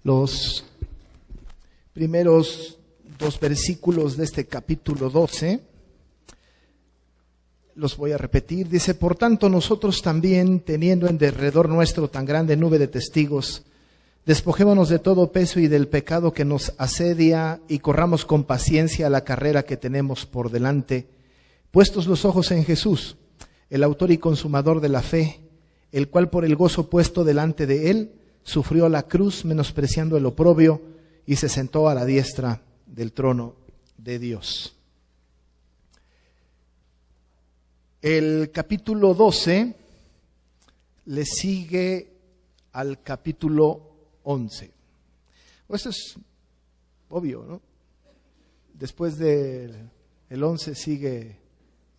Los primeros dos versículos de este capítulo 12, los voy a repetir. Dice: por tanto nosotros también, teniendo en derredor nuestro tan grande nube de testigos, despojémonos de todo peso y del pecado que nos asedia, y corramos con paciencia la carrera que tenemos por delante, puestos los ojos en Jesús, el autor y consumador de la fe, el cual por el gozo puesto delante de él sufrió la cruz, menospreciando el oprobio, y se sentó a la diestra del trono de Dios. El capítulo 12 le sigue al capítulo 11. Esto es obvio, ¿no? Después del 11 sigue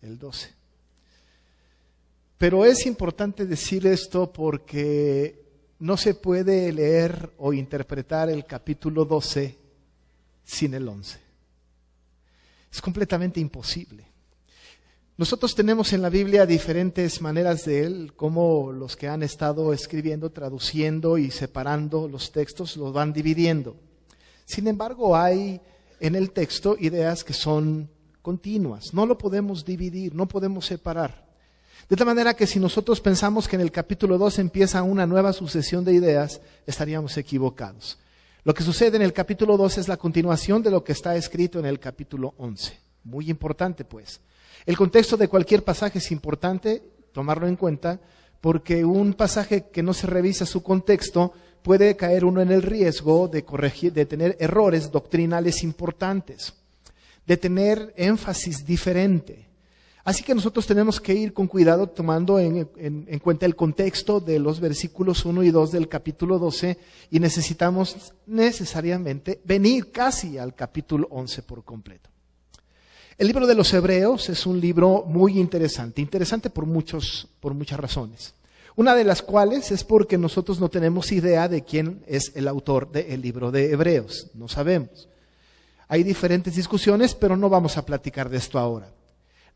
el 12. Pero es importante decir esto porque no se puede leer o interpretar el capítulo 12 sin el 11. Es completamente imposible. Nosotros tenemos en la Biblia diferentes maneras de él, como los que han estado escribiendo, traduciendo y separando los textos, los van dividiendo. Sin embargo, hay en el texto ideas que son continuas. No lo podemos dividir, no podemos separar. De tal manera que si nosotros pensamos que en el capítulo 2 empieza una nueva sucesión de ideas, estaríamos equivocados. Lo que sucede en el capítulo 2 es la continuación de lo que está escrito en el capítulo 11. Muy importante, pues. El contexto de cualquier pasaje es importante tomarlo en cuenta, porque un pasaje que no se revisa su contexto puede caer uno en el riesgo de corregir, de tener errores doctrinales importantes, de tener énfasis diferente. Así que nosotros tenemos que ir con cuidado tomando en cuenta el contexto de los versículos 1 y 2 del capítulo 12, y necesitamos necesariamente venir casi al capítulo 11 por completo. El libro de los Hebreos es un libro muy interesante por muchas razones. Una de las cuales es porque nosotros no tenemos idea de quién es el autor del libro de Hebreos, no sabemos. Hay diferentes discusiones, pero no vamos a platicar de esto ahora.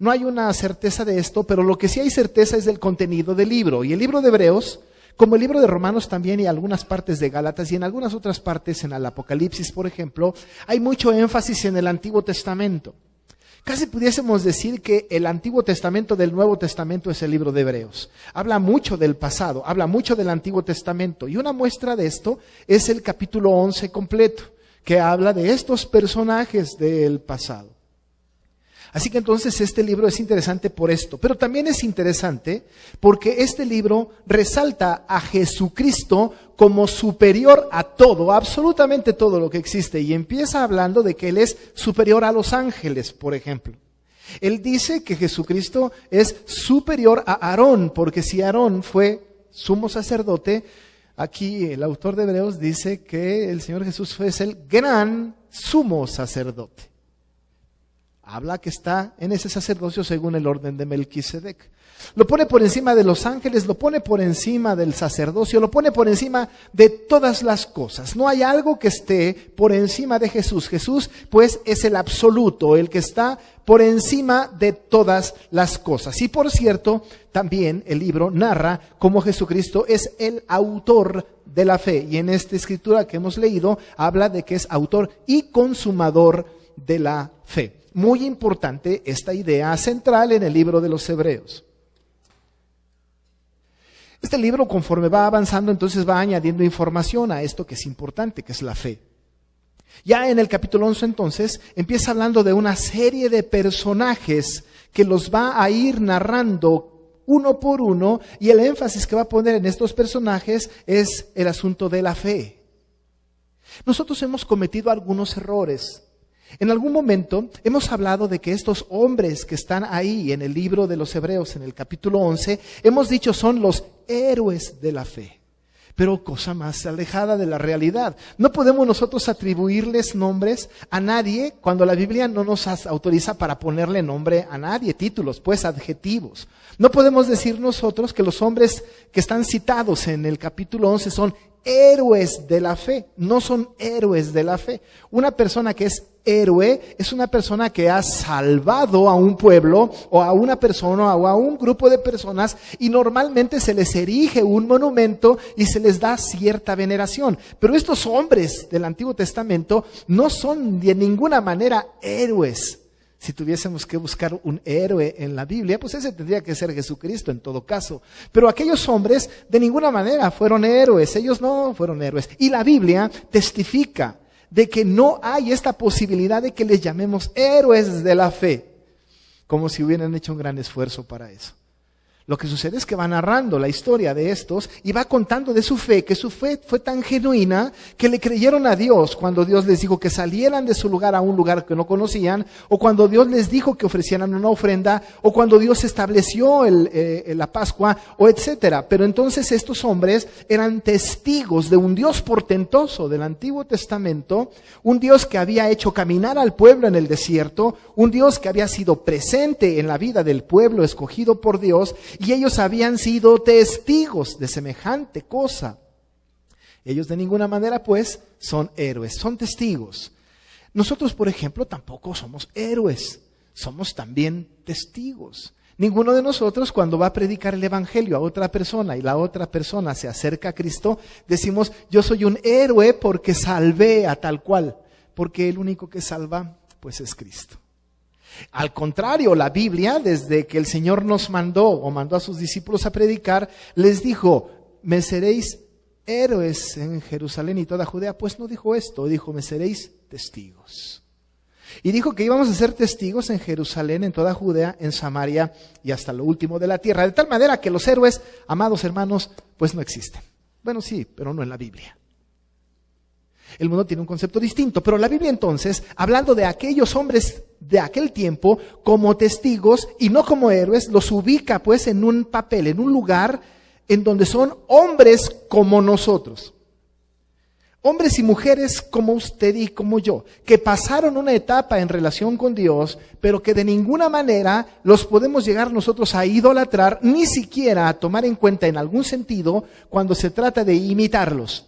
No hay una certeza de esto, pero lo que sí hay certeza es del contenido del libro. Y el libro de Hebreos, como el libro de Romanos también, y algunas partes de Gálatas y en algunas otras partes, en el Apocalipsis, por ejemplo, hay mucho énfasis en el Antiguo Testamento. Casi pudiésemos decir que el Antiguo Testamento del Nuevo Testamento es el libro de Hebreos. Habla mucho del pasado, habla mucho del Antiguo Testamento. Y una muestra de esto es el capítulo 11 completo, que habla de estos personajes del pasado. Así que entonces este libro es interesante por esto, pero también es interesante porque este libro resalta a Jesucristo como superior a todo, absolutamente todo lo que existe, y empieza hablando de que Él es superior a los ángeles, por ejemplo. Él dice que Jesucristo es superior a Aarón, porque si Aarón fue sumo sacerdote, aquí el autor de Hebreos dice que el Señor Jesús fue el gran sumo sacerdote. Habla que está en ese sacerdocio según el orden de Melquisedec. Lo pone por encima de los ángeles, lo pone por encima del sacerdocio, lo pone por encima de todas las cosas. No hay algo que esté por encima de Jesús. Jesús, pues, es el absoluto, el que está por encima de todas las cosas. Y por cierto, también el libro narra cómo Jesucristo es el autor de la fe. Y en esta escritura que hemos leído, habla de que es autor y consumador de la fe. Muy importante esta idea central en el libro de los Hebreos. Este libro, conforme va avanzando, entonces va añadiendo información a esto que es importante, que es la fe. Ya en el capítulo 11 entonces empieza hablando de una serie de personajes que los va a ir narrando uno por uno, y el énfasis que va a poner en estos personajes es el asunto de la fe. Nosotros hemos cometido algunos errores. En algún momento hemos hablado de que estos hombres que están ahí en el libro de los Hebreos, en el capítulo 11, hemos dicho son los héroes de la fe. Pero cosa más alejada de la realidad. No podemos nosotros atribuirles nombres a nadie cuando la Biblia no nos autoriza para ponerle nombre a nadie, títulos, pues adjetivos. No podemos decir nosotros que los hombres que están citados en el capítulo 11 son héroes de la fe, no son héroes de la fe. Una persona que es héroe es una persona que ha salvado a un pueblo o a una persona o a un grupo de personas, y normalmente se les erige un monumento y se les da cierta veneración. Pero estos hombres del Antiguo Testamento no son de ninguna manera héroes. Si tuviésemos que buscar un héroe en la Biblia, pues ese tendría que ser Jesucristo en todo caso. Pero aquellos hombres de ninguna manera fueron héroes, ellos no fueron héroes. Y la Biblia testifica de que no hay esta posibilidad de que les llamemos héroes de la fe, como si hubieran hecho un gran esfuerzo para eso. Lo que sucede es que va narrando la historia de estos y va contando de su fe, que su fe fue tan genuina que le creyeron a Dios cuando Dios les dijo que salieran de su lugar a un lugar que no conocían, o cuando Dios les dijo que ofrecieran una ofrenda, o cuando Dios estableció la Pascua, o etcétera. Pero entonces estos hombres eran testigos de un Dios portentoso del Antiguo Testamento, un Dios que había hecho caminar al pueblo en el desierto, un Dios que había sido presente en la vida del pueblo escogido por Dios, y ellos habían sido testigos de semejante cosa. Ellos de ninguna manera, pues, son héroes, son testigos. Nosotros, por ejemplo, tampoco somos héroes, somos también testigos. Ninguno de nosotros, cuando va a predicar el evangelio a otra persona y la otra persona se acerca a Cristo, decimos: yo soy un héroe porque salvé a tal cual, porque el único que salva, pues, es Cristo. Al contrario, la Biblia, desde que el Señor nos mandó a sus discípulos a predicar, les dijo: me seréis héroes en Jerusalén y toda Judea. Pues no dijo esto, dijo: me seréis testigos. Y dijo que íbamos a ser testigos en Jerusalén, en toda Judea, en Samaria y hasta lo último de la tierra. De tal manera que los héroes, amados hermanos, pues no existen. Bueno, sí, pero no en la Biblia. El mundo tiene un concepto distinto, pero la Biblia entonces, hablando de aquellos hombres de aquel tiempo como testigos y no como héroes, los ubica pues en un papel, en un lugar en donde son hombres como nosotros. Hombres y mujeres como usted y como yo, que pasaron una etapa en relación con Dios, pero que de ninguna manera los podemos llegar nosotros a idolatrar, ni siquiera a tomar en cuenta en algún sentido cuando se trata de imitarlos.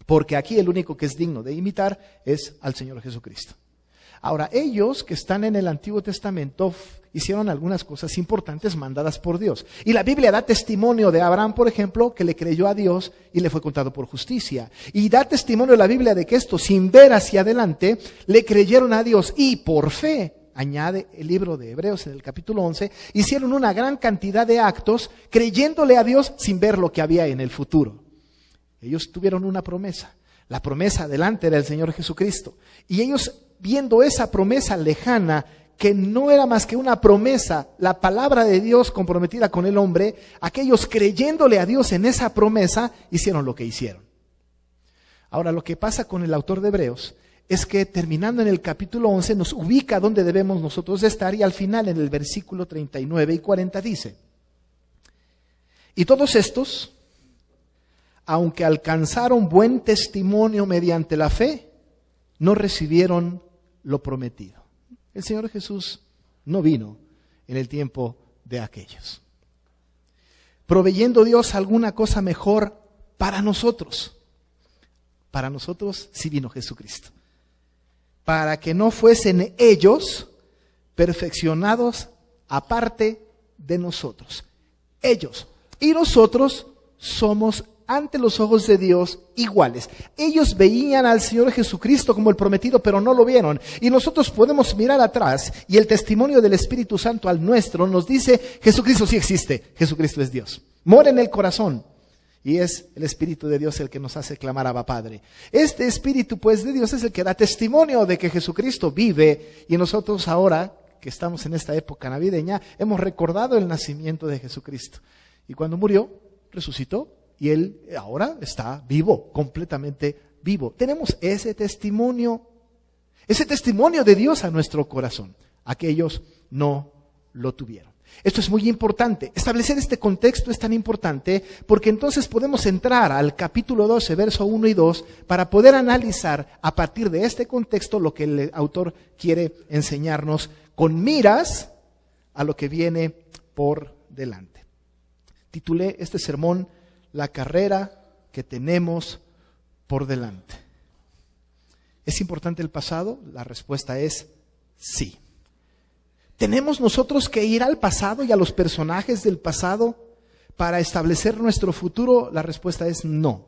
Porque aquí el único que es digno de imitar es al Señor Jesucristo. Ahora, ellos que están en el Antiguo Testamento hicieron algunas cosas importantes mandadas por Dios. Y la Biblia da testimonio de Abraham, por ejemplo, que le creyó a Dios y le fue contado por justicia. Y da testimonio la Biblia de que estos, sin ver hacia adelante, le creyeron a Dios y por fe, añade el libro de Hebreos en el capítulo 11, hicieron una gran cantidad de actos creyéndole a Dios sin ver lo que había en el futuro. Ellos tuvieron una promesa. La promesa delante era el Señor Jesucristo. Y ellos, viendo esa promesa lejana, que no era más que una promesa, la palabra de Dios comprometida con el hombre, aquellos creyéndole a Dios en esa promesa, hicieron lo que hicieron. Ahora, lo que pasa con el autor de Hebreos es que terminando en el capítulo 11 nos ubica donde debemos nosotros estar, y al final en el versículo 39 y 40 dice: y todos estos, aunque alcanzaron buen testimonio mediante la fe, no recibieron lo prometido. El Señor Jesús no vino en el tiempo de aquellos, proveyendo Dios alguna cosa mejor para nosotros. Para nosotros sí vino Jesucristo, para que no fuesen ellos perfeccionados aparte de nosotros. Ellos y nosotros somos ante los ojos de Dios iguales. Ellos veían al Señor Jesucristo como el prometido, pero no lo vieron. Y nosotros podemos mirar atrás y el testimonio del Espíritu Santo al nuestro nos dice: Jesucristo sí existe, Jesucristo es Dios. Mora en el corazón y es el Espíritu de Dios el que nos hace clamar Abba Padre. Este Espíritu pues de Dios es el que da testimonio de que Jesucristo vive, y nosotros ahora que estamos en esta época navideña hemos recordado el nacimiento de Jesucristo. Y cuando murió, resucitó. Y Él ahora está vivo, completamente vivo. Tenemos ese testimonio de Dios a nuestro corazón. Aquellos no lo tuvieron. Esto es muy importante. Establecer este contexto es tan importante porque entonces podemos entrar al capítulo 12, verso 1 y 2, para poder analizar a partir de este contexto lo que el autor quiere enseñarnos con miras a lo que viene por delante. Titulé este sermón: la carrera que tenemos por delante. ¿Es importante el pasado? La respuesta es sí. ¿Tenemos nosotros que ir al pasado y a los personajes del pasado para establecer nuestro futuro? La respuesta es no.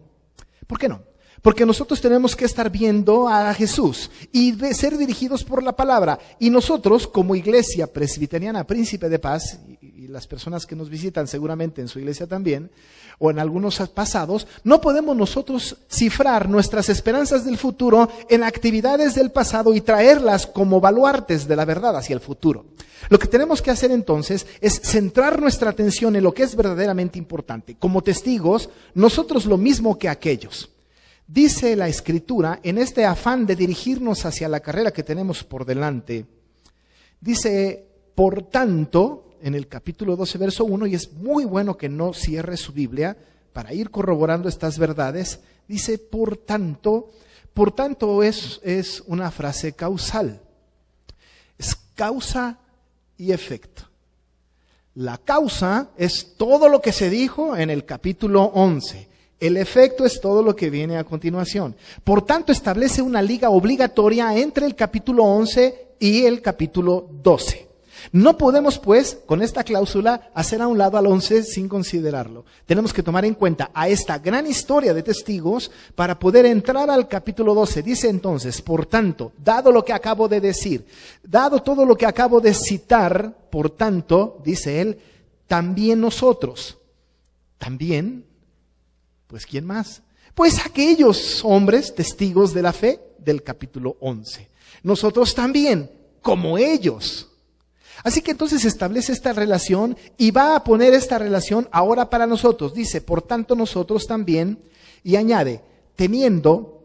¿Por qué no? Porque nosotros tenemos que estar viendo a Jesús y ser dirigidos por la palabra. Y nosotros, como iglesia presbiteriana Príncipe de Paz, y las personas que nos visitan seguramente en su iglesia también, o en algunos pasados, no podemos nosotros cifrar nuestras esperanzas del futuro en actividades del pasado y traerlas como baluartes de la verdad hacia el futuro. Lo que tenemos que hacer entonces es centrar nuestra atención en lo que es verdaderamente importante. Como testigos, nosotros lo mismo que aquellos. Dice la Escritura, en este afán de dirigirnos hacia la carrera que tenemos por delante, dice, por tanto, en el capítulo 12, verso 1, y es muy bueno que no cierre su Biblia para ir corroborando estas verdades, dice, por tanto es una frase causal, es causa y efecto. La causa es todo lo que se dijo en el capítulo 11. El efecto es todo lo que viene a continuación. Por tanto, establece una liga obligatoria entre el capítulo 11 y el capítulo 12. No podemos, pues, con esta cláusula, hacer a un lado al 11 sin considerarlo. Tenemos que tomar en cuenta a esta gran historia de testigos para poder entrar al capítulo 12. Dice entonces, por tanto, dado lo que acabo de decir, dado todo lo que acabo de citar, por tanto, dice él, también nosotros, también, pues ¿quién más? Pues aquellos hombres testigos de la fe del capítulo 11. Nosotros también, como ellos. Así que entonces establece esta relación y va a poner esta relación ahora para nosotros. Dice, por tanto nosotros también, y añade, teniendo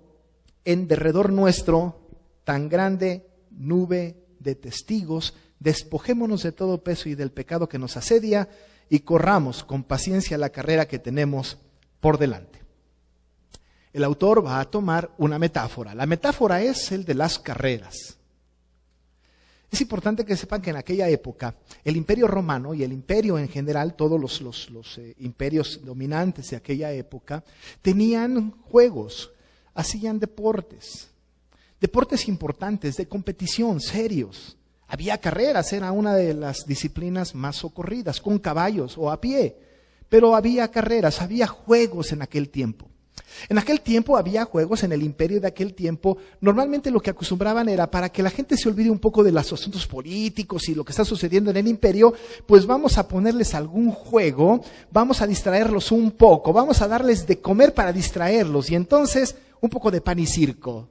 en derredor nuestro tan grande nube de testigos, despojémonos de todo peso y del pecado que nos asedia y corramos con paciencia la carrera que tenemos por delante. El autor va a tomar una metáfora. La metáfora es el de las carreras. Es importante que sepan que en aquella época el imperio romano y el imperio en general, todos los imperios dominantes de aquella época, tenían juegos, hacían deportes importantes, de competición, serios. Había carreras, era una de las disciplinas más socorridas, con caballos o a pie. Pero había carreras, había juegos en aquel tiempo. En aquel tiempo había juegos en el imperio de aquel tiempo. Normalmente lo que acostumbraban era para que la gente se olvide un poco de los asuntos políticos y lo que está sucediendo en el imperio, pues vamos a ponerles algún juego, vamos a distraerlos un poco, vamos a darles de comer para distraerlos y entonces un poco de pan y circo.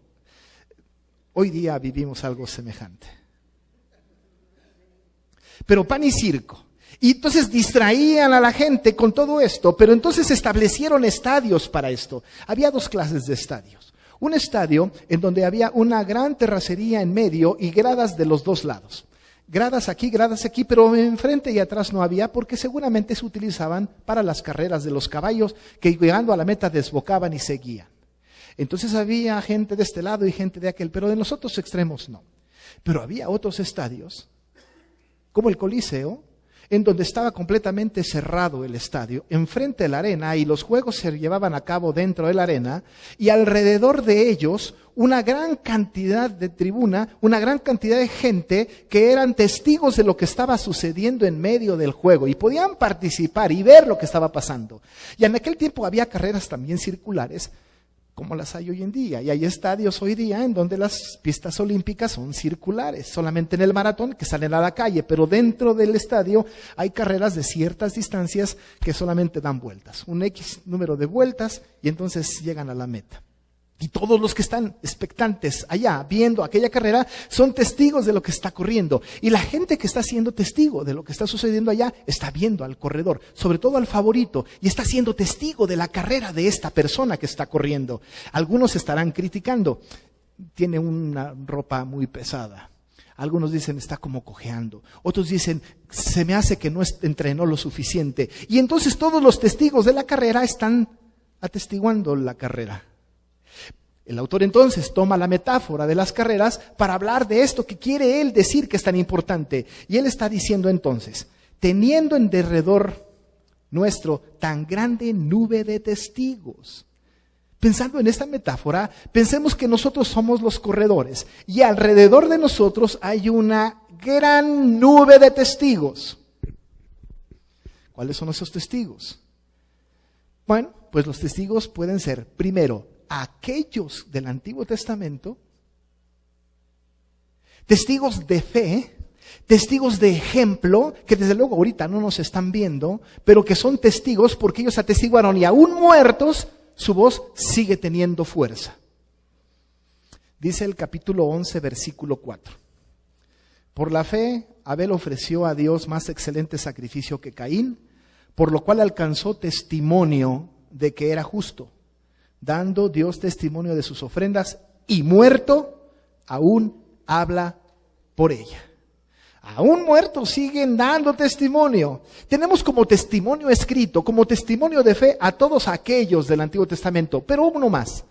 Hoy día vivimos algo semejante. Pero pan y circo. Y entonces distraían a la gente con todo esto, pero entonces establecieron estadios para esto. Había dos clases de estadios. Un estadio en donde había una gran terracería en medio y gradas de los dos lados. Gradas aquí, pero enfrente y atrás no había porque seguramente se utilizaban para las carreras de los caballos que llegando a la meta desbocaban y seguían. Entonces había gente de este lado y gente de aquel, pero de los otros extremos no. Pero había otros estadios, como el Coliseo, en donde estaba completamente cerrado el estadio, enfrente de la arena, y los juegos se llevaban a cabo dentro de la arena, y alrededor de ellos una gran cantidad de tribuna, una gran cantidad de gente que eran testigos de lo que estaba sucediendo en medio del juego, y podían participar y ver lo que estaba pasando. Y en aquel tiempo había carreras también circulares, como las hay hoy en día, y hay estadios hoy día en donde las pistas olímpicas son circulares, solamente en el maratón que salen a la calle, pero dentro del estadio hay carreras de ciertas distancias que solamente dan vueltas, un X número de vueltas y entonces llegan a la meta. Y todos los que están expectantes allá viendo aquella carrera son testigos de lo que está ocurriendo. Y la gente que está siendo testigo de lo que está sucediendo allá está viendo al corredor, sobre todo al favorito, y está siendo testigo de la carrera de esta persona que está corriendo. Algunos estarán criticando, tiene una ropa muy pesada. Algunos dicen está como cojeando. Otros dicen se me hace que no entrenó lo suficiente. Y entonces todos los testigos de la carrera están atestiguando la carrera. El autor entonces toma la metáfora de las carreras para hablar de esto que quiere él decir que es tan importante. Y él está diciendo entonces, teniendo en derredor nuestro tan grande nube de testigos. Pensando en esta metáfora, pensemos que nosotros somos los corredores y alrededor de nosotros hay una gran nube de testigos. ¿Cuáles son esos testigos? Bueno, pues los testigos pueden ser, primero, aquellos del Antiguo Testamento, testigos de fe, testigos de ejemplo, que desde luego ahorita no nos están viendo, pero que son testigos porque ellos atestiguaron y aún muertos, su voz sigue teniendo fuerza. Dice el capítulo 11, versículo 4. Por la fe, Abel ofreció a Dios más excelente sacrificio que Caín, por lo cual alcanzó testimonio de que era justo, dando Dios testimonio de sus ofrendas, y muerto, aún habla por ella. Aún muertos siguen dando testimonio. Tenemos como testimonio escrito, como testimonio de fe a todos aquellos del Antiguo Testamento, pero uno más.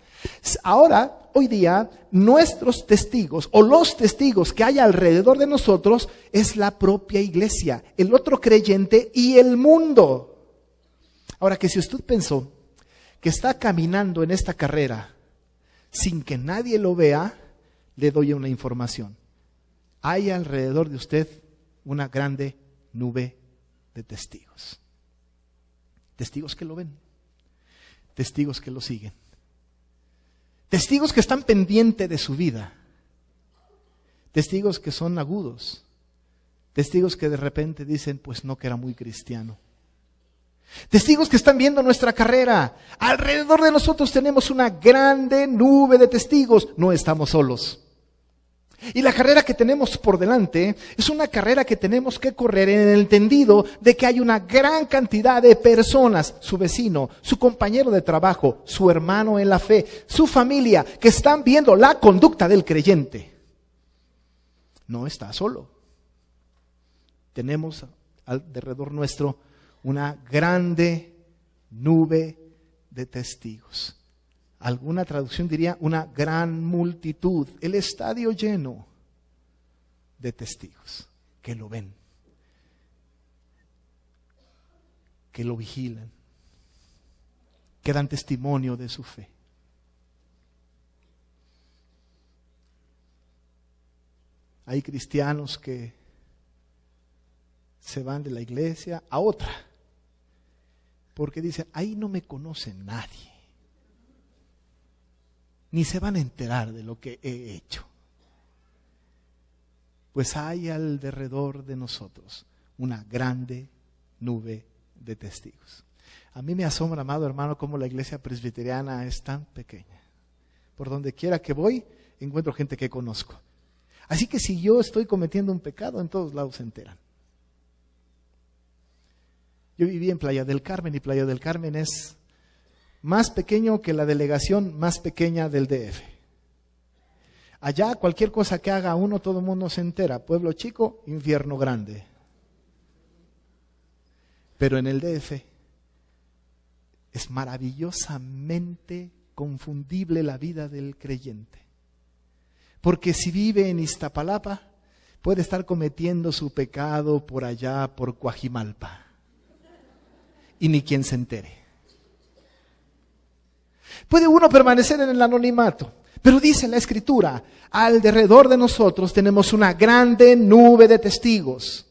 Ahora, hoy día, nuestros testigos o los testigos que hay alrededor de nosotros es la propia iglesia, el otro creyente y el mundo. Ahora, que si usted pensó que está caminando en esta carrera sin que nadie lo vea, le doy una información. Hay alrededor de usted una grande nube de testigos. Testigos que lo ven, testigos que lo siguen, testigos que están pendientes de su vida, testigos que son agudos, testigos que de repente dicen, pues no, que era muy cristiano. Testigos que están viendo nuestra carrera. Alrededor de nosotros tenemos una grande nube de testigos. No estamos solos. Y la carrera que tenemos por delante es una carrera que tenemos que correr en el entendido de que hay una gran cantidad de personas, su vecino, su compañero de trabajo, su hermano en la fe, su familia, que están viendo la conducta del creyente. No está solo. Tenemos alrededor nuestro una grande nube de testigos. Alguna traducción diría una gran multitud, el estadio lleno de testigos que lo ven, que lo vigilan, que dan testimonio de su fe. Hay cristianos que se van de la iglesia a otra, porque dicen, ahí no me conoce nadie. Ni se van a enterar de lo que he hecho. Pues hay alrededor de nosotros una grande nube de testigos. A mí me asombra, amado hermano, cómo la iglesia presbiteriana es tan pequeña. Por donde quiera que voy, encuentro gente que conozco. Así que si yo estoy cometiendo un pecado, en todos lados se enteran. Yo viví en Playa del Carmen y Playa del Carmen es más pequeño que la delegación más pequeña del DF. Allá cualquier cosa que haga uno, todo el mundo se entera. Pueblo chico, infierno grande. Pero en el DF es maravillosamente confundible la vida del creyente. Porque si vive en Iztapalapa, puede estar cometiendo su pecado por allá, por Coajimalpa. Y ni quien se entere. Puede uno permanecer en el anonimato, pero dice la Escritura, alrededor de nosotros tenemos una grande nube de testigos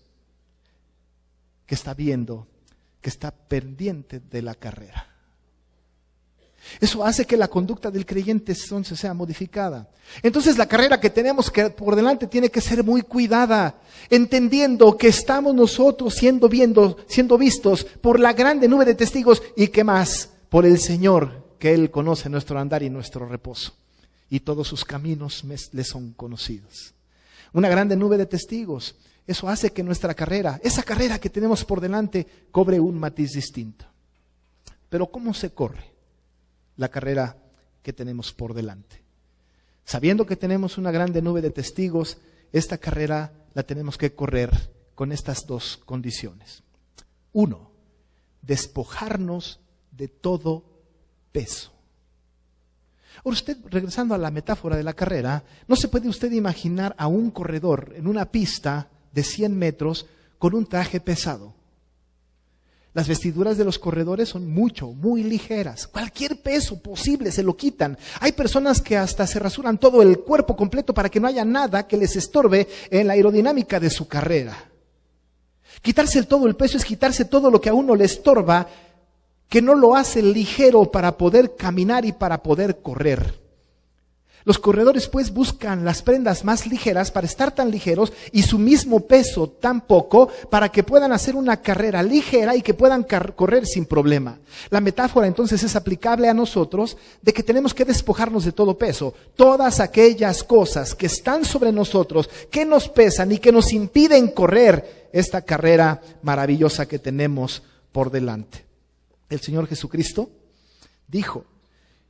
que está viendo, que está pendiente de la carrera. Eso hace que la conducta del creyente entonces sea modificada. Entonces la carrera que tenemos que por delante tiene que ser muy cuidada, entendiendo que estamos nosotros siendo vistos por la grande nube de testigos y que más, por el Señor, que Él conoce nuestro andar y nuestro reposo. Y todos sus caminos le son conocidos. Una grande nube de testigos. Eso hace que nuestra carrera, esa carrera que tenemos por delante, cobre un matiz distinto. Pero ¿cómo se corre la carrera que tenemos por delante? Sabiendo que tenemos una grande nube de testigos, esta carrera la tenemos que correr con estas dos condiciones. 1, despojarnos de todo peso. Ahora usted, regresando a la metáfora de la carrera, no se puede usted imaginar a un corredor en una pista de 100 metros con un traje pesado. Las vestiduras de los corredores son muy ligeras. Cualquier peso posible se lo quitan. Hay personas que hasta se rasuran todo el cuerpo completo para que no haya nada que les estorbe en la aerodinámica de su carrera. Quitarse todo el peso es quitarse todo lo que a uno le estorba, que no lo hace ligero para poder caminar y para poder correr. Los corredores pues buscan las prendas más ligeras para estar tan ligeros y su mismo peso tan poco para que puedan hacer una carrera ligera y que puedan correr sin problema. La metáfora entonces es aplicable a nosotros de que tenemos que despojarnos de todo peso. Todas aquellas cosas que están sobre nosotros, que nos pesan y que nos impiden correr esta carrera maravillosa que tenemos por delante. El Señor Jesucristo dijo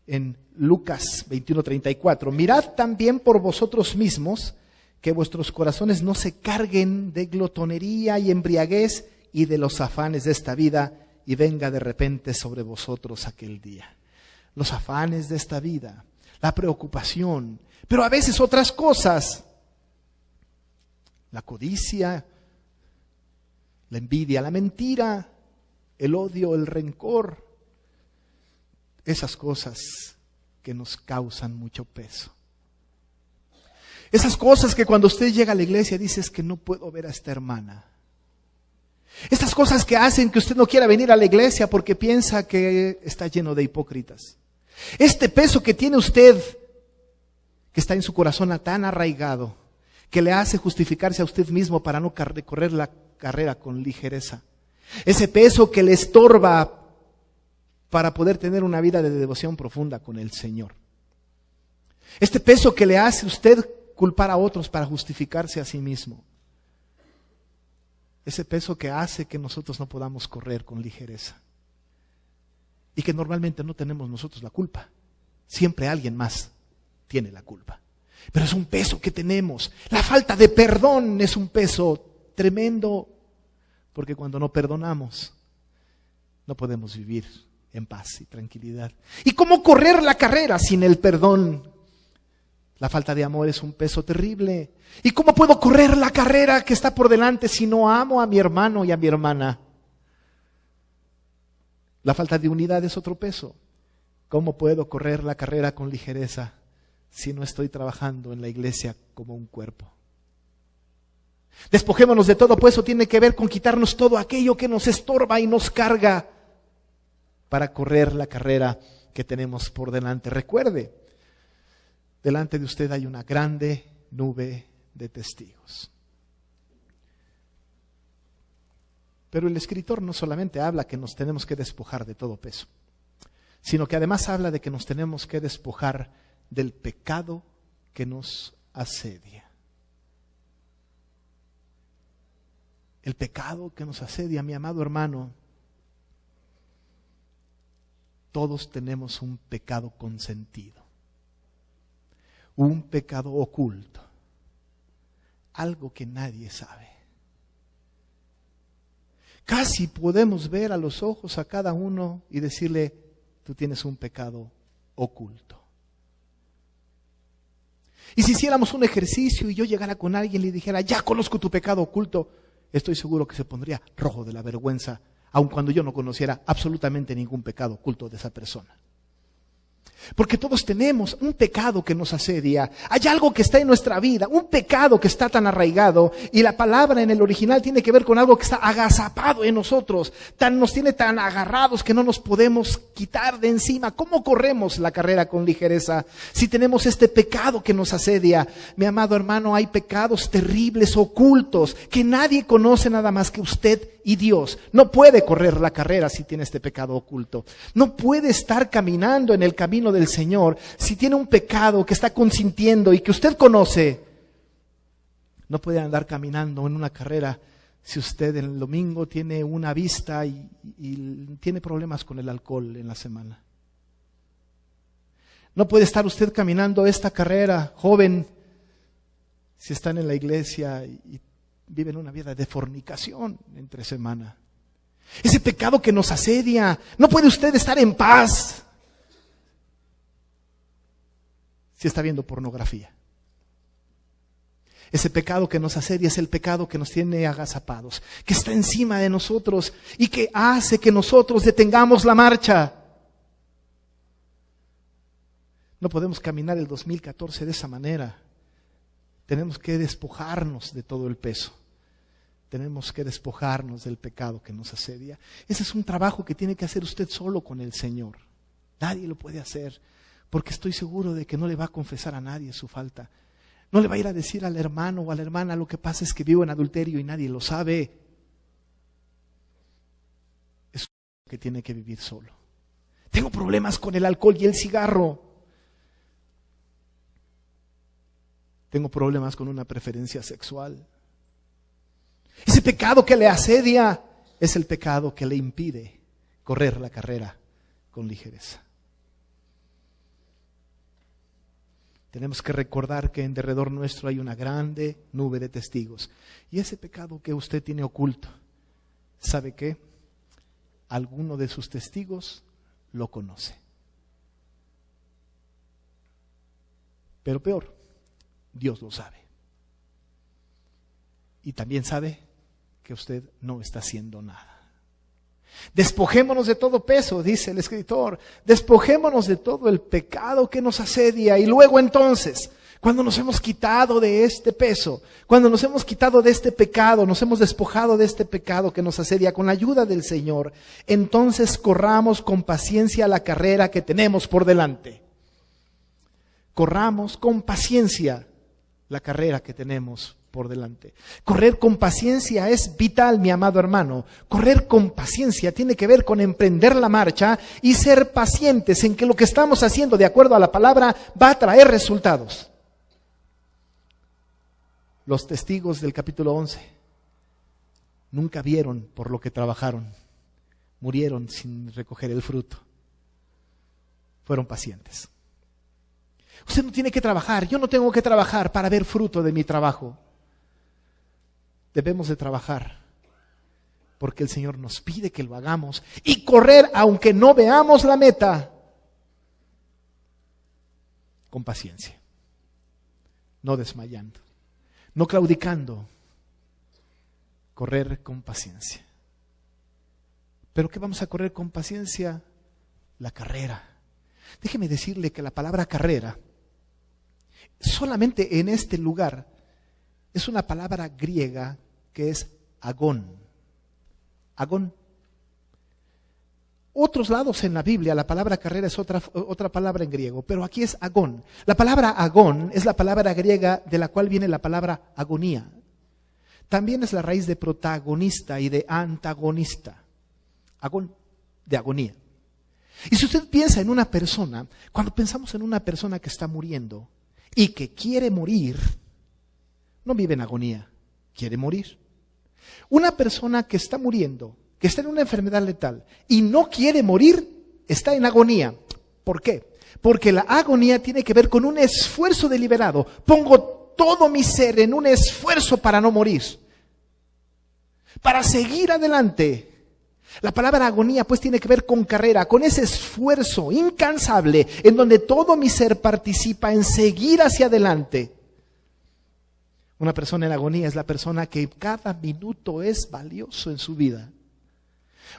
en Lucas 21:34, mirad también por vosotros mismos que vuestros corazones no se carguen de glotonería y embriaguez y de los afanes de esta vida, y venga de repente sobre vosotros aquel día. Los afanes de esta vida, la preocupación, pero a veces otras cosas, la codicia, la envidia, la mentira, el odio, el rencor, esas cosas que nos causan mucho peso. Esas cosas que cuando usted llega a la iglesia dices que no puedo ver a esta hermana. Estas cosas que hacen que usted no quiera venir a la iglesia porque piensa que está lleno de hipócritas. Este peso que tiene usted, que está en su corazón tan arraigado, que le hace justificarse a usted mismo para no correr la carrera con ligereza. Ese peso que le estorba para poder tener una vida de devoción profunda con el Señor. Este peso que le hace usted culpar a otros para justificarse a sí mismo. Ese peso que hace que nosotros no podamos correr con ligereza. Y que normalmente no tenemos nosotros la culpa. Siempre alguien más tiene la culpa. Pero es un peso que tenemos. La falta de perdón es un peso tremendo. Porque cuando no perdonamos, no podemos vivir en paz y tranquilidad. ¿Y cómo correr la carrera sin el perdón? La falta de amor es un peso terrible. ¿Y cómo puedo correr la carrera que está por delante si no amo a mi hermano y a mi hermana? La falta de unidad es otro peso. ¿Cómo puedo correr la carrera con ligereza si no estoy trabajando en la iglesia como un cuerpo? Despojémonos de todo, pues eso tiene que ver con quitarnos todo aquello que nos estorba y nos carga para correr la carrera que tenemos por delante. Recuerde, delante de usted hay una grande nube de testigos. Pero el escritor no solamente habla que nos tenemos que despojar de todo peso, sino que además habla de que nos tenemos que despojar del pecado que nos asedia. El pecado que nos asedia, mi amado hermano. Todos tenemos un pecado consentido, un pecado oculto, algo que nadie sabe. Casi podemos ver a los ojos a cada uno y decirle, tú tienes un pecado oculto. Y si hiciéramos un ejercicio y yo llegara con alguien y le dijera, ya conozco tu pecado oculto, estoy seguro que se pondría rojo de la vergüenza, aun cuando yo no conociera absolutamente ningún pecado oculto de esa persona. Porque todos tenemos un pecado que nos asedia. Hay algo que está en nuestra vida, un pecado que está tan arraigado. Y la palabra en el original tiene que ver con algo que está agazapado en nosotros. Nos tiene tan agarrados que no nos podemos quitar de encima. ¿Cómo corremos la carrera con ligereza si tenemos este pecado que nos asedia? Mi amado hermano, hay pecados terribles, ocultos, que nadie conoce nada más que usted y Dios. No puede correr la carrera si tiene este pecado oculto. No puede estar caminando en el camino del Señor si tiene un pecado que está consintiendo y que usted conoce. No puede andar caminando en una carrera si usted el domingo tiene una vista y tiene problemas con el alcohol en la semana. No puede estar usted caminando esta carrera, joven, si están en la iglesia y viven una vida de fornicación entre semana. Ese pecado que nos asedia, no puede usted estar en paz si está viendo pornografía. Ese pecado que nos asedia es el pecado que nos tiene agazapados, que está encima de nosotros y que hace que nosotros detengamos la marcha. No podemos caminar el 2014 de esa manera. Tenemos que despojarnos de todo el peso. Tenemos que despojarnos del pecado que nos asedia. Ese es un trabajo que tiene que hacer usted solo con el Señor. Nadie lo puede hacer, porque estoy seguro de que no le va a confesar a nadie su falta. No le va a ir a decir al hermano o a la hermana: lo que pasa es que vivo en adulterio y nadie lo sabe. Es algo que tiene que vivir solo. Tengo problemas con el alcohol y el cigarro. Tengo problemas con una preferencia sexual. Ese pecado que le asedia es el pecado que le impide correr la carrera con ligereza. Tenemos que recordar que en derredor nuestro hay una grande nube de testigos. Y ese pecado que usted tiene oculto, ¿sabe qué? Alguno de sus testigos lo conoce. Pero peor, Dios lo sabe. Y también sabe que usted no está haciendo nada. Despojémonos de todo peso, dice el escritor. Despojémonos de todo el pecado que nos asedia. Y luego entonces, cuando nos hemos quitado de este peso, cuando nos hemos quitado de este pecado, nos hemos despojado de este pecado que nos asedia con la ayuda del Señor, entonces corramos con paciencia la carrera que tenemos por delante. Corramos con paciencia la carrera que tenemos por delante. Correr con paciencia es vital, mi amado hermano. Correr con paciencia tiene que ver con emprender la marcha y ser pacientes en que lo que estamos haciendo de acuerdo a la palabra va a traer resultados. Los testigos del capítulo 11 nunca vieron por lo que trabajaron. Murieron sin recoger el fruto. Fueron pacientes. Usted no tiene que trabajar, yo no tengo que trabajar para ver fruto de mi trabajo. Debemos de trabajar porque el Señor nos pide que lo hagamos y correr aunque no veamos la meta, con paciencia, no desmayando, no claudicando, correr con paciencia. ¿Pero qué vamos a correr con paciencia? La carrera. Déjeme decirle que la palabra carrera, solamente en este lugar, es una palabra griega que es agón. Agón. Otros lados en la Biblia la palabra carrera es otra palabra en griego, pero aquí es agón. La palabra agón es la palabra griega de la cual viene la palabra agonía. También es la raíz de protagonista y de antagonista. Agón, de agonía. Y si usted piensa en una persona, cuando pensamos en una persona que está muriendo y que quiere morir, no vive en agonía, quiere morir. Una persona que está muriendo, que está en una enfermedad letal y no quiere morir, está en agonía. ¿Por qué? Porque la agonía tiene que ver con un esfuerzo deliberado. Pongo todo mi ser en un esfuerzo para no morir, para seguir adelante. La palabra agonía pues tiene que ver con carrera, con ese esfuerzo incansable en donde todo mi ser participa en seguir hacia adelante. Una persona en agonía es la persona que cada minuto es valioso en su vida.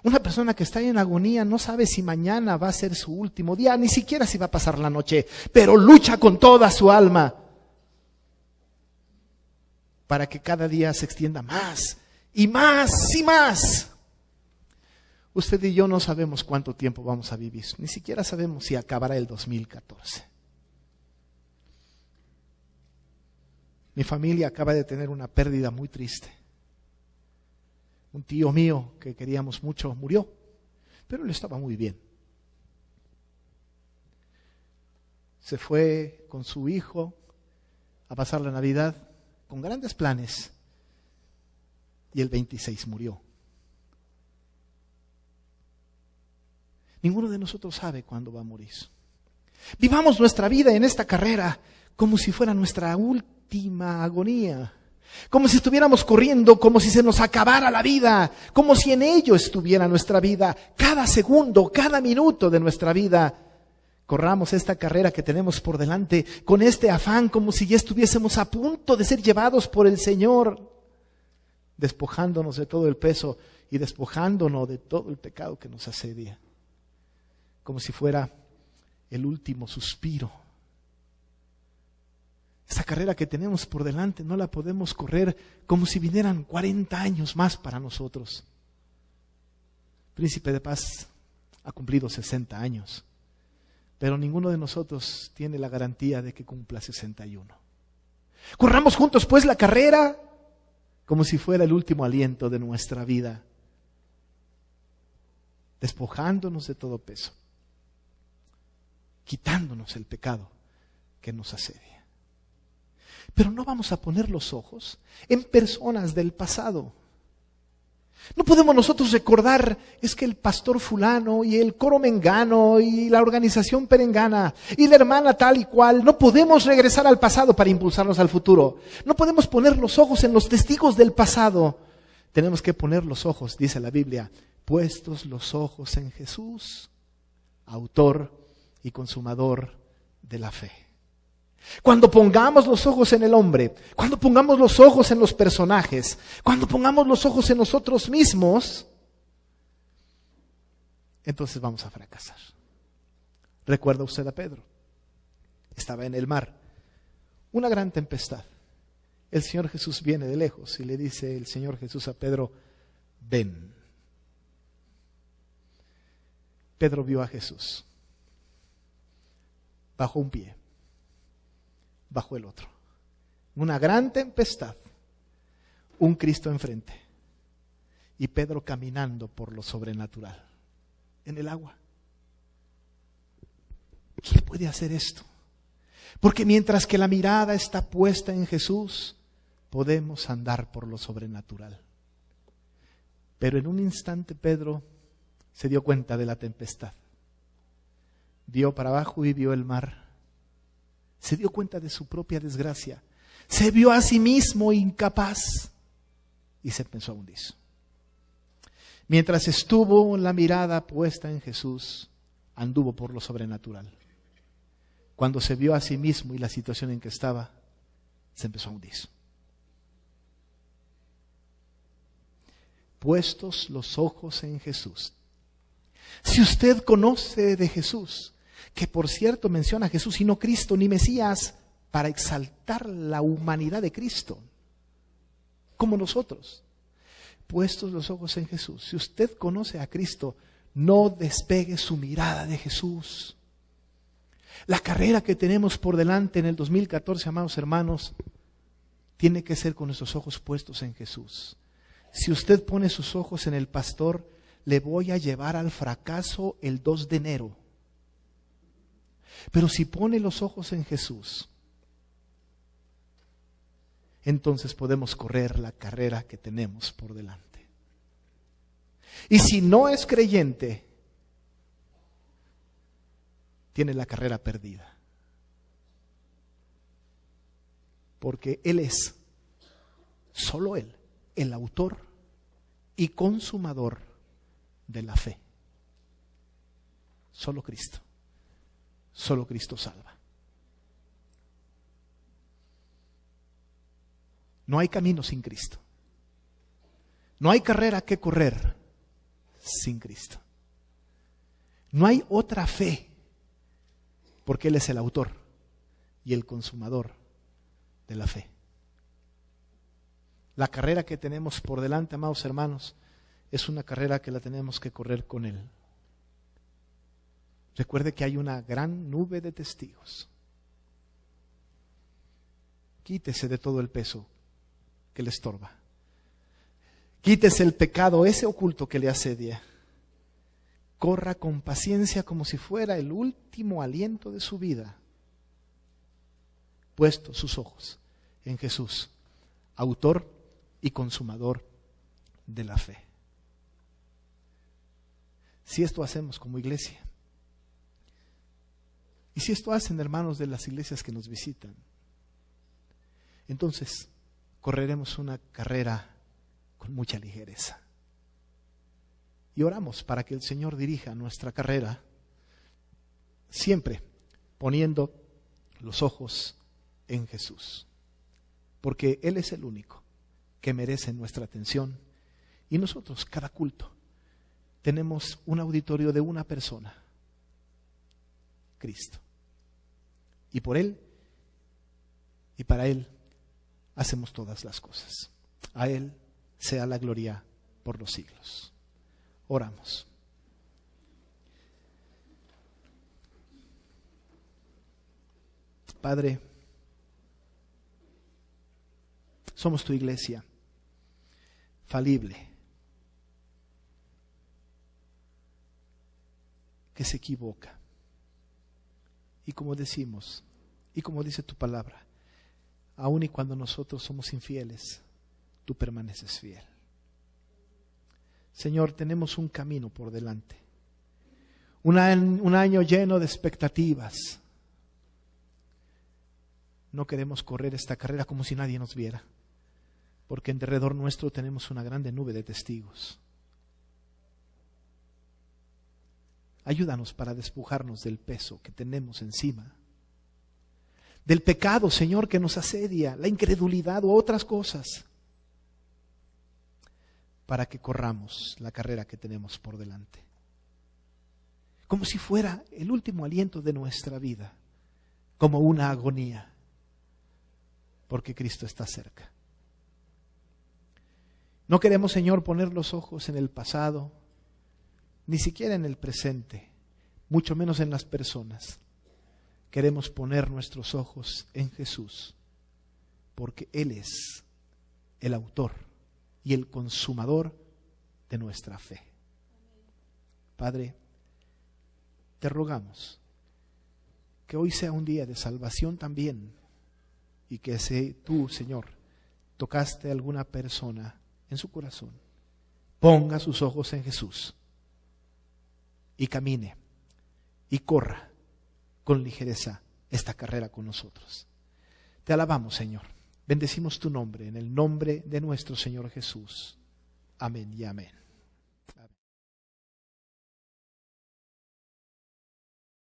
Una persona que está en agonía no sabe si mañana va a ser su último día, ni siquiera si va a pasar la noche, pero lucha con toda su alma para que cada día se extienda más y más y más. Usted y yo no sabemos cuánto tiempo vamos a vivir, ni siquiera sabemos si acabará el 2014. Mi familia acaba de tener una pérdida muy triste. Un tío mío que queríamos mucho murió, pero él estaba muy bien. Se fue con su hijo a pasar la Navidad con grandes planes y el 26 murió. Ninguno de nosotros sabe cuándo va a morir. Vivamos nuestra vida en esta carrera como si fuera nuestra última agonía. Como si estuviéramos corriendo, como si se nos acabara la vida, como si en ello estuviera nuestra vida. Cada segundo, cada minuto de nuestra vida Corramos esta carrera que tenemos por delante con este afán, como si ya estuviésemos a punto de ser llevados por el Señor, despojándonos de todo el peso y despojándonos de todo el pecado que nos asedia, como si fuera el último suspiro. Esta carrera que tenemos por delante no la podemos correr como si vinieran 40 años más para nosotros. El Príncipe de Paz ha cumplido 60 años. Pero ninguno de nosotros tiene la garantía de que cumpla 61. Corramos juntos pues la carrera como si fuera el último aliento de nuestra vida, despojándonos de todo peso, quitándonos el pecado que nos asedia. Pero no vamos a poner los ojos en personas del pasado. No podemos nosotros recordar, es que el pastor fulano y el coro mengano y la organización perengana y la hermana tal y cual. No podemos regresar al pasado para impulsarnos al futuro. No podemos poner los ojos en los testigos del pasado. Tenemos que poner los ojos, dice la Biblia, puestos los ojos en Jesús, autor y consumador de la fe. Cuando pongamos los ojos en el hombre, cuando pongamos los ojos en los personajes, cuando pongamos los ojos en nosotros mismos, entonces vamos a fracasar. ¿Recuerda usted a Pedro? Estaba en el mar, una gran tempestad. El Señor Jesús viene de lejos y le dice el Señor Jesús a Pedro, ven. Pedro vio a Jesús, bajó un pie, bajo el otro. Una gran tempestad, un Cristo enfrente y Pedro caminando por lo sobrenatural en el agua. ¿Quién puede hacer esto? Porque mientras que la mirada está puesta en Jesús, podemos andar por lo sobrenatural. Pero en un instante Pedro se dio cuenta de la tempestad. Vio para abajo y vio el mar. Se dio cuenta de su propia desgracia. Se vio a sí mismo incapaz y se pensó a hundir. Mientras estuvo la mirada puesta en Jesús, anduvo por lo sobrenatural. Cuando se vio a sí mismo y la situación en que estaba, se empezó a hundir. Puestos los ojos en Jesús. Si usted conoce de Jesús, que por cierto menciona a Jesús y no Cristo ni Mesías, para exaltar la humanidad de Cristo, como nosotros. Puestos los ojos en Jesús. Si usted conoce a Cristo, no despegue su mirada de Jesús. La carrera que tenemos por delante en el 2014, amados hermanos, tiene que ser con nuestros ojos puestos en Jesús. Si usted pone sus ojos en el pastor, le voy a llevar al fracaso el 2 de enero. Pero si pone los ojos en Jesús, entonces podemos correr la carrera que tenemos por delante. Y si no es creyente, tiene la carrera perdida. Porque Él es, solo Él, el autor y consumador de la fe. Solo Cristo. Solo Cristo salva. No hay camino sin Cristo. No hay carrera que correr sin Cristo. No hay otra fe, porque Él es el autor y el consumador de la fe. La carrera que tenemos por delante, amados hermanos, es una carrera que la tenemos que correr con Él. Recuerde que hay una gran nube de testigos. Quítese de todo el peso que le estorba. Quítese el pecado, ese oculto que le asedia. Corra con paciencia como si fuera el último aliento de su vida. Puesto sus ojos en Jesús, autor y consumador de la fe. Si esto hacemos como iglesia, y si esto hacen hermanos de las iglesias que nos visitan, entonces correremos una carrera con mucha ligereza. Y oramos para que el Señor dirija nuestra carrera siempre poniendo los ojos en Jesús, porque Él es el único que merece nuestra atención. Y nosotros, cada culto, tenemos un auditorio de una persona, Cristo. Y por Él y para Él hacemos todas las cosas. A Él sea la gloria por los siglos. Oramos. Padre, somos tu iglesia, falible, que se equivoca. Y como decimos, y como dice tu palabra, aun y cuando nosotros somos infieles, tú permaneces fiel. Señor, tenemos un camino por delante, un año lleno de expectativas. No queremos correr esta carrera como si nadie nos viera, porque en derredor nuestro tenemos una grande nube de testigos. Ayúdanos para despojarnos del peso que tenemos encima, del pecado, Señor, que nos asedia, la incredulidad u otras cosas, para que corramos la carrera que tenemos por delante, como si fuera el último aliento de nuestra vida, como una agonía, porque Cristo está cerca. No queremos, Señor, poner los ojos en el pasado, ni siquiera en el presente, mucho menos en las personas. Queremos poner nuestros ojos en Jesús, porque Él es el autor y el consumador de nuestra fe. Padre, te rogamos que hoy sea un día de salvación también, y que si tú, Señor, tocaste a alguna persona en su corazón, ponga sus ojos en Jesús y camine y corra con ligereza esta carrera con nosotros. Te alabamos, Señor. Bendecimos tu nombre en el nombre de nuestro Señor Jesús. Amén y amén.